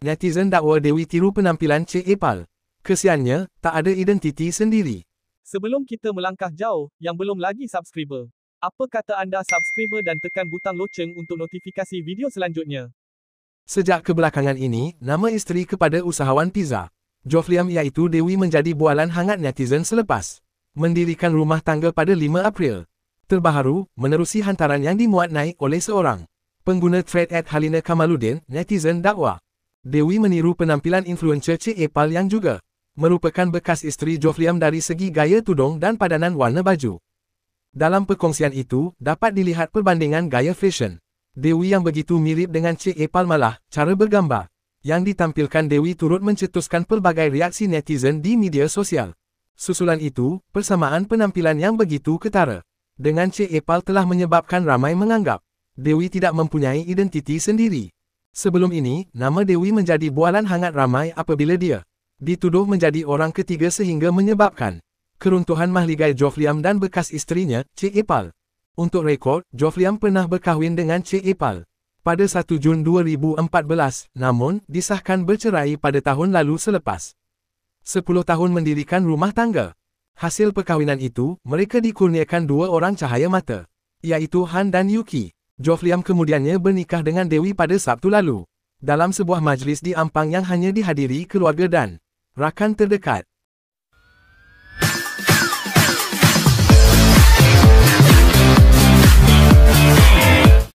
Netizen dakwa Dewi tiru penampilan Cik Epal. Kesiannya, tak ada identiti sendiri. Sebelum kita melangkah jauh, yang belum lagi subscriber, apa kata anda subscriber dan tekan butang loceng untuk notifikasi video selanjutnya? Sejak kebelakangan ini, nama isteri kepada usahawan pizza, Jofliam iaitu Dewi menjadi bualan hangat netizen selepas mendirikan rumah tangga pada 5 April. Terbaru, menerusi hantaran yang dimuat naik oleh seorang pengguna thread @Halina Kamaluddin, netizen dakwa Dewi meniru penampilan influencer Cik Epal yang juga merupakan bekas isteri Jofliam dari segi gaya tudung dan padanan warna baju. Dalam perkongsian itu, dapat dilihat perbandingan gaya fashion Dewi yang begitu mirip dengan Cik Epal malah, cara bergambar yang ditampilkan Dewi turut mencetuskan pelbagai reaksi netizen di media sosial. Susulan itu, persamaan penampilan yang begitu ketara dengan Cik Epal telah menyebabkan ramai menganggap Dewi tidak mempunyai identiti sendiri. Sebelum ini, nama Dewi menjadi bualan hangat ramai apabila dia dituduh menjadi orang ketiga sehingga menyebabkan keruntuhan mahligai Jofliam dan bekas isterinya, Cik Epal. Untuk rekod, Jofliam pernah berkahwin dengan Cik Epal pada 1 Jun 2014, namun disahkan bercerai pada tahun lalu selepas 10 tahun mendirikan rumah tangga. Hasil perkahwinan itu, mereka dikurniakan 2 orang cahaya mata, iaitu Han dan Yuki. Jofliam kemudiannya bernikah dengan Dewi pada Sabtu lalu, dalam sebuah majlis di Ampang yang hanya dihadiri keluarga dan rakan terdekat.